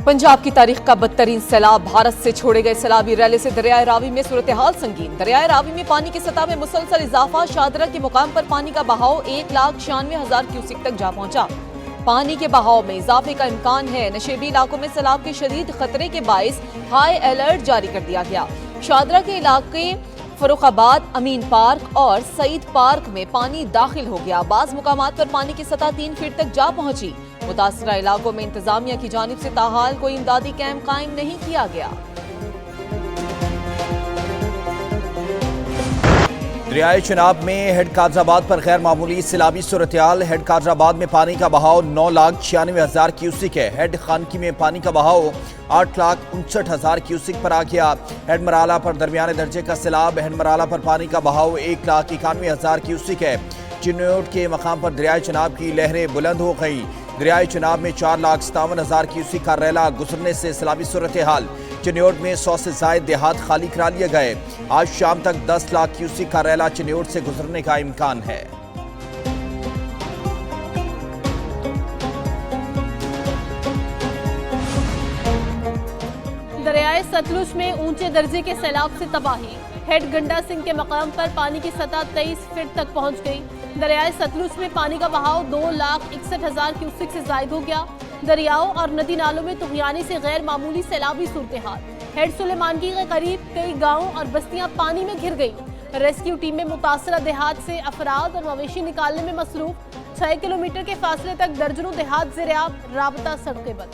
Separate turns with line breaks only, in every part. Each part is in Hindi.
पंजाब की तारीख का बदतरीन सैलाब। भारत से छोड़े गए सैलाबी रैली से दरियाए रावी में सूरत हाल संगीन। दरियाए रावी में पानी की सतह में मुसलसल इजाफा। शादरा के मुकाम पर पानी का बहाव 1,96,000 क्यूसेक तक जा पहुंचा। पानी के बहाव में इजाफे का इम्कान है। नशेबी इलाकों में सैलाब के शदीद खतरे के बाइस हाई अलर्ट जारी कर दिया गया। शादरा के इलाके फरुखाबाद, अमीन पार्क और सईद पार्क में पानी दाखिल हो गया। बाज़ मुकामात पर पानी की सतह 3 फीट तक जा पहुंची। मुतासरा इलाकों में इंतजामिया की जानिब से ताहाल कोई इमदादी कैंप कायम नहीं किया गया।
दरियाए चिनाब में हेड कादराबाद पर गैर मामूली सैलाबी सूरत-ए-हाल। हेड कादराबाद में पानी का बहाव 9,96,000 क्यूसिक है। हेड खानकी में पानी का बहाव 8,59,000 क्यूसिक पर आ गया। हेड मराला पर दरमियाने दर्जे का सैलाब। हेड मराला पर पानी का बहाव 1,91,000 क्यूसिक है। चिन्नौट के मकाम पर दरियाए चिनाब की लहरें बुलंद हो गई। दरियाए चिनाब में 4,57,000 क्यूसिक का रैला गुजरने से सैलाबी सूरत-ए-हाल। चिन्नौट में 100 से ज्यादा देहात खाली करा लिए गए। आज शाम तक 10 लाख क्यूसिक का रैला चिन्नौट से गुजरने का इम्कान है।
दरियाए सतलुज में ऊंचे दर्जे के सैलाब से तबाही। हेड गंडा सिंह के मकाम पर पानी की सतह 23 फीट तक पहुंच गई। दरियाए सतलुज में पानी का बहाव 2,61,000 क्यूसेक से जायद हो गया। दरियाओं और नदी नालों में तुगयानी से गैर मामूली सैलाबी सूरत-ए-हाल। हेड सुलेमानकी के करीब कई गाँव और बस्तियां पानी में घिर गई। रेस्क्यू टीमें मुतासरा देहात से अफराद और मवेशी निकालने में मसरूफ। 6 किलोमीटर के फासले तक दर्जनों देहात ज़ेर-ए-आब, राबता सड़कें बंद।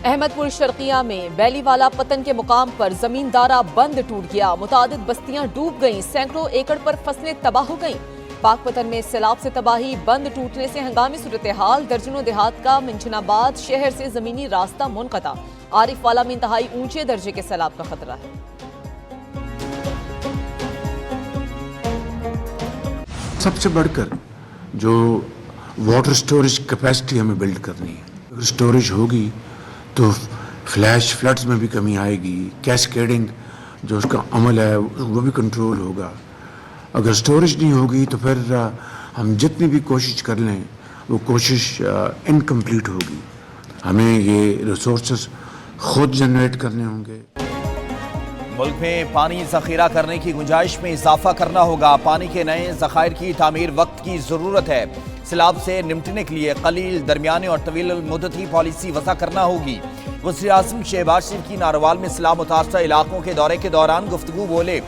अहमदपुर शर्किया में बैलीवाला पतन के मुकाम पर जमींदारा बंद टूट गया। मुतादिद बस्तियां डूब गईं। सैकड़ों एकड़ पर फसलें तबाह हो गईं। पाकपतन में सैलाब से तबाही। बंद टूटने से हंगामी सूरत-ए-हाल। दर्जनों देहात का मिंचनाबाद शहर से जमीनी रास्ता मुनक़ता। आरिफ वाला में इंतहाई ऊंचे दर्जे के सैलाब का खतरा है।
सबसे बढ़कर जो वाटर स्टोरेज कैपेसिटी हमें बिल्ड करनी है। अगर स्टोरेज होगी तो फ्लैश फ्लड्स में भी कमी आएगी। कैस्केडिंग जो उसका अमल है वो भी कंट्रोल होगा। अगर स्टोरेज नहीं होगी तो फिर हम जितनी भी कोशिश कर लें वो कोशिश इनकम्प्लीट होगी। हमें ये रिसोर्सेस खुद जनरेट करने होंगे।
मुल्क में पानी जखीरा करने की गुंजाइश में इजाफा करना होगा। पानी के नए जखायर की तामीर वक्त की जरूरत है। सैलाब से निपटने के लिए कलील, दरमियाने और तवील मुद्दती पॉलिसी वज़ा करना होगी। वज़ीर-ए-आज़म शहबाज शरीफ की नारोवाल में सैलाब मुतासरा इलाकों के दौरे के दौरान गुफ्तगू बोले।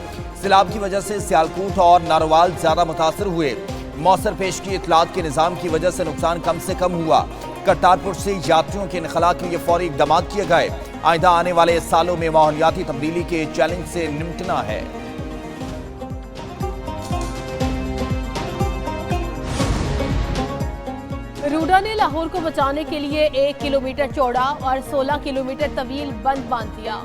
सैलाब की वजह से सियालकोट और नारोवाल ज्यादा मुतासर हुए। मौसर पेश की इतलात के निज़ाम की वजह से नुकसान कम से कम हुआ। करतारपुर से यात्रियों के इनखला के लिए फौरी इक़दाम किए गए। आइंदा आने वाले सालों में माहौलियाती तब्दीली के चैलेंज से निपटना है।
रूडा ने लाहौर को बचाने के लिए 1 किलोमीटर चौड़ा और 16 किलोमीटर तवील बंद बांध दिया।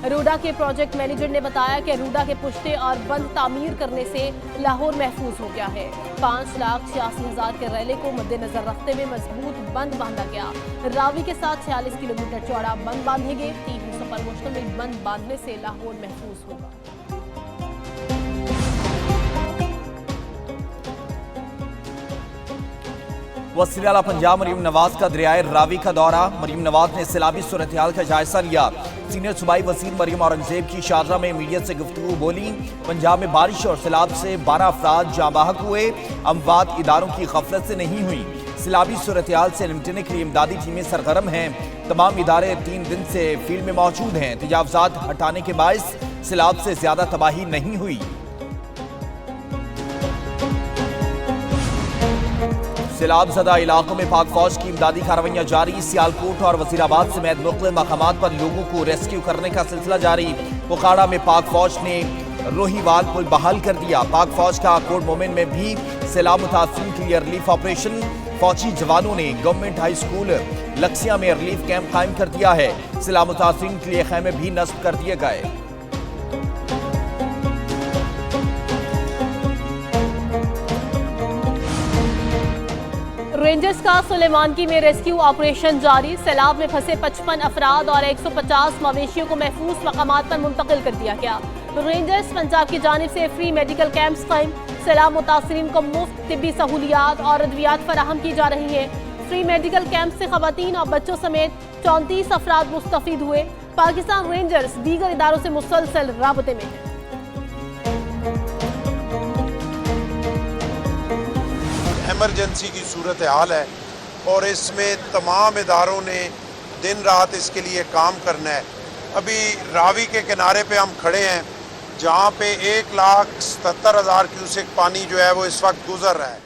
रूडा के प्रोजेक्ट मैनेजर ने बताया कि रूडा के पुश्ते और बंद तामीर करने से लाहौर महफूज हो गया है। 5,86,000 के रैले को मद्देनजर रखते हुए मजबूत बंद बांधा गया। रावी के साथ 46 किलोमीटर चौड़ा बंद बांधेंगे। 3 हिस्सों पर मुश्तमिल बंद बांधने से लाहौर महफूज होगा।
वज़ीर आला पंजाब मरीम नवाज का दरियाए रावी का दौरा। मरीम नवाज ने सैलाबी सूरत-ए-हाल का जायजा लिया। सीनियर सूबाई वज़ीर मरीम औरंगजेब की शारजा में मीडिया से गुफ्तगू बोली। पंजाब में बारिश और सैलाब से 12 अफराद जाँ बहक हुए। अमवात इदारों की गफलत से नहीं हुई। सैलाबी सूरत-ए-हाल से निपटने के लिए इमदादी टीमें सरगर्म हैं। तमाम इदारे 3 दिन से फील्ड में मौजूद हैं। तजावुज़ात हटाने के बायस सैलाब से ज्यादा तबाही नहीं हुई। सैलाब ज़दा इलाकों में पाक फौज की इमदादी कार्रवाइयाँ जारी। सियालकोट और वज़ीराबाद समेत मुख्तलिफ मकामात पर लोगों को रेस्क्यू करने का सिलसिला जारी। बुखाड़ा में पाक फौज ने रोहीवाल पुल बहाल कर दिया। पाक फौज का कोट मोमिन में भी सैलाब मुतासरीन के लिए रिलीफ ऑपरेशन। फौजी जवानों ने गवर्नमेंट हाई स्कूल लक्सिया में रिलीफ कैंप कायम कर दिया है। सैलाब मुतासरीन के लिए खैमे भी नस्ब कर दिए गए।
रेंजर्स का सुलेमानकी में रेस्क्यू ऑपरेशन जारी। सैलाब में फंसे 55 अफराद और 150 मवेशियों को महफूज मकामात पर मुंतकिल कर दिया गया। रेंजर्स पंजाब की जानिब से फ्री मेडिकल कैंप्स कायम, सैलाब मुतासरीन को मुफ्त तिब्बी सहूलियात और अद्वियात फराहम की जा रही हैं। फ्री मेडिकल कैंप से खवातीन और बच्चों समेत 34 अफराद मुस्तफीद हुए। पाकिस्तान रेंजर्स दीगर इदारों से मुसलसल राबते में है।
इमरजेंसी की सूरत हाल है और इसमें तमाम इदारों ने दिन रात इसके लिए काम करना है। अभी रावी के किनारे पे हम खड़े हैं जहाँ पे 1,77,000 क्यूसेक पानी जो है वो इस वक्त गुजर रहा है।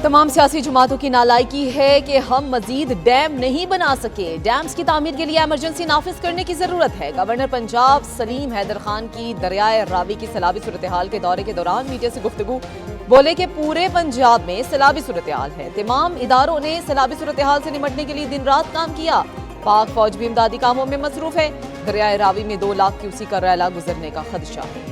तमाम सियासी जमातों की नालायकी है कि हम मजीद डैम नहीं बना सके। डैम्स की तामीर के लिए इमरजेंसी नाफिज करने की जरूरत है। गवर्नर पंजाब सलीम हैदर खान की दरियाए रावी की सैलाबी सूरत हाल के दौरे के दौरान मीडिया से गुफ्तगू, बोले कि पूरे पंजाब में सैलाबी सूरत हाल है। तमाम इदारों ने सैलाबी सूरत हाल से निपटने के लिए दिन रात काम किया। पाक फौज भी इमदादी कामों में मसरूफ है। दरियाए रावी में 2 लाख क्यूसी का रैला गुजरने का खदशा है।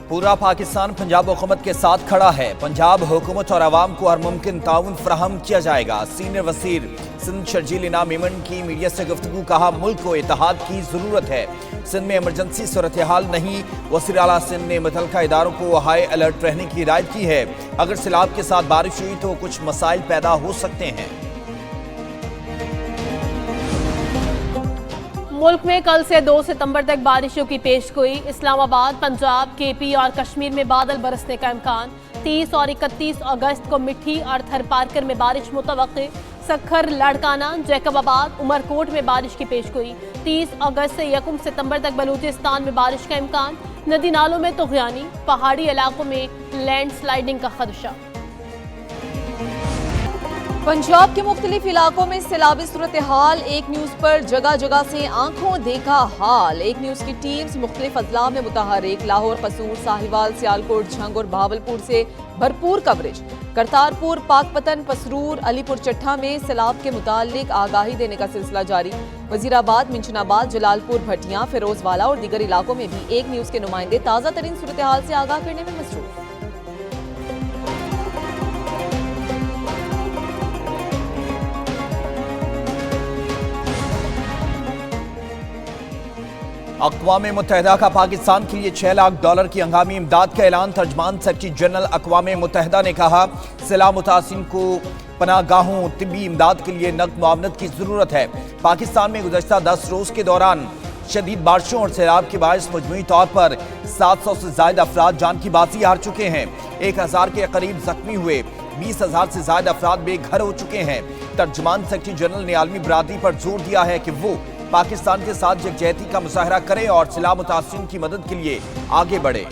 पूरा पाकिस्तान पंजाब हुकूमत के साथ खड़ा है। पंजाब हुकूमत और आवाम को हर मुमकिन ताउन फराहम किया जाएगा। सीनियर वजीर सिंध शर्जील इनाम मेमन की मीडिया से गुफ्तगू, कहा मुल्क को इत्तेहाद की जरूरत है। सिंध में इमरजेंसी सूरत हाल नहीं। वज़ीर आला सिंध ने मुतल्लिका इदारों को हाई अलर्ट रहने की हिदायत की है। अगर सैलाब के साथ बारिश हुई तो कुछ मसाइल पैदा हो सकते हैं।
मुल्क में कल से 2 सितंबर तक बारिशों की पेशगोई। इस्लामाबाद, पंजाब, केपी और कश्मीर में बादल बरसने का इम्कान। 30 और 31 अगस्त को मिट्टी और थरपारकर में बारिश मुतवक्के। सखर, लाड़काना, जैकबाबाद, उमरकोट में बारिश की पेशगोई। 30 अगस्त से 1 सितंबर तक बलूचिस्तान में बारिश का इम्कान। नदी नालों में तूफ़ानी, पहाड़ी इलाकों में लैंडस्लाइडिंग का खदशा।
पंजाब के मुख्तलिफ इलाकों में सैलाबी सूरत हाल। एक न्यूज़ पर जगह जगह से आंखों देखा हाल। एक न्यूज़ की टीम्स मुख्तलिफ अजला में मुतहरिक। लाहौर, कसूर, साहिवाल, सियालकोट, झंग और बहावलपुर से भरपूर कवरेज। करतारपुर, पाकपतन, पसरूर, अलीपुर चट्ठा में सैलाब के मुतालिक आगाही देने का सिलसिला जारी। वजीराबाद, मिंचनाबाद, जलालपुर, भटियां, फिरोजवाला और दीगर इलाकों में भी एक न्यूज़ के नुमाइंदे ताज़ा तरीन सूरत हाल से आगाह करने में मसरूफ।
अक़वाम मुत्तहिदा का पाकिस्तान के लिए $6 लाख की हंगामी इमदाद का ऐलान। तर्जमान सेक्रेटरी जनरल अक़वाम मुत्तहिदा ने कहा, सैलाब मुतासिरीन को पनाहगाहों, तिब्बी इमदाद के लिए नक़द मुआवनत की ज़रूरत है। पाकिस्तान में गुज़श्ता 10 रोज़ के दौरान शदीद बारिशों और सैलाब के बायस मजमूई तौर पर 700 से ज़ायद अफराद जान की बाजी हार चुके हैं। 1000 के करीब जख्मी हुए। 20,000 से ज़ायद अफराद बेघर हो चुके हैं। तर्जमान सेक्रेटरी जनरल ने आलमी बरादरी पर जोर दिया है कि वो पाकिस्तान के साथ यकजहती का मुजाहरा करे और सैलाब मुतासिरीन की मदद के लिए आगे बढ़े।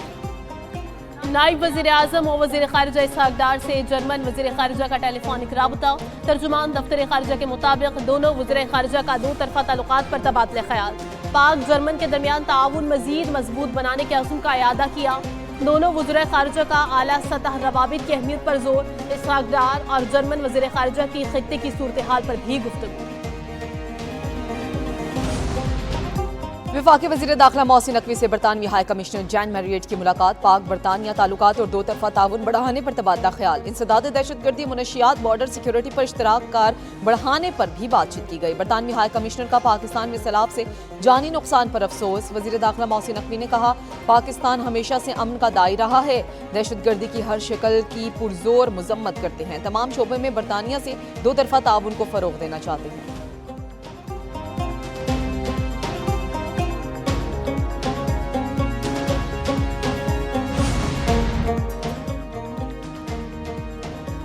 नायब वज़ीर आज़म और वज़ीर ख़ारिजा इसहाक़ डार से जर्मन वज़ीर ख़ारिजा का टेलीफोनिक राबता। तर्जुमान दफ्तर ख़ारिजा के मुताबिक दोनों वज़ीर ख़ारिजा का 2 तरफ़ा ताल्लुकात पर तबादले ख़याल। पाक जर्मन के दरमियान ताउन मज़ीद मजबूत बनाने के अज़्म का इयादा किया। दोनों वज़ीर ख़ारिजा का आला सतह रवाबित की अहमियत पर जोर। इसहाक़ डार और जर्मन वज़ीर ख़ारिजा की ख़ित्ते की सूरत हाल पर भी गुफ्तगू।
वफाकी वज़ीर दाखिला मोहसिन नकवी से बरतानवी हाई कमिश्नर जैन मैरियट की मुलाकात। पाक बरतानिया ताल्लुकात और 2 तरफ़ा ताउन बढ़ाने पर तबादला ख्याल। इंसदाद दहशतगर्दी, मुनशियात, बॉर्डर सिक्योरिटी पर इश्तराक कार बढ़ाने पर भी बातचीत की गई। बरतानवी हाई कमिश्नर का पाकिस्तान में सैलाब से जानी नुकसान पर अफसोस। वज़ीर दाखिला मोहसिन नकवी ने कहा, पाकिस्तान हमेशा से अमन का दाई रहा है। दहशतगर्दी की हर शक्ल की पुरजोर मजम्मत करते हैं। तमाम शोबे में बरतानिया से 2 तरफ़ा ताउन को फ़रोग़ देना चाहते हैं।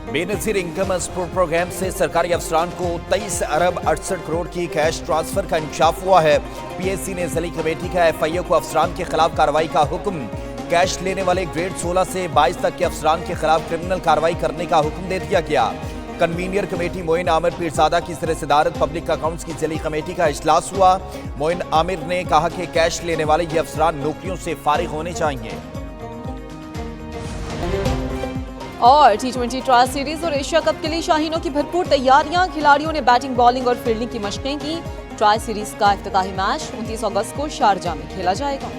बेनज़ीर इनकम सपोर्ट प्रोग्राम से सरकारी अफसरान को 23 अरब 68 करोड़ की कैश ट्रांसफर का इंकशाफ हुआ है। पीएससी ने ज़िली कमेटी का FIO को अफसरान के खिलाफ कार्रवाई का हुक्म। कैश लेने वाले ग्रेड 16 से 22 तक के अफसरान के खिलाफ क्रिमिनल कार्रवाई करने का हुक्म दे दिया गया। कन्वीनियर कमेटी मोइन आमिर पीरजादा की सदरत पब्लिक अकाउंट्स की ज़िली कमेटी का इजलास हुआ। मोइन आमिर ने कहा कि कैश लेने वाले ये अफसरान नौकरियों से फारिग होने चाहिए।
और T20 ट्रायल सीरीज और एशिया कप के लिए शाहीनों की भरपूर तैयारियां। खिलाड़ियों ने बैटिंग, बॉलिंग और फील्डिंग की मशकें की। ट्रायल सीरीज का इफ्तिताही मैच 29 अगस्त को शारजाह में खेला जाएगा।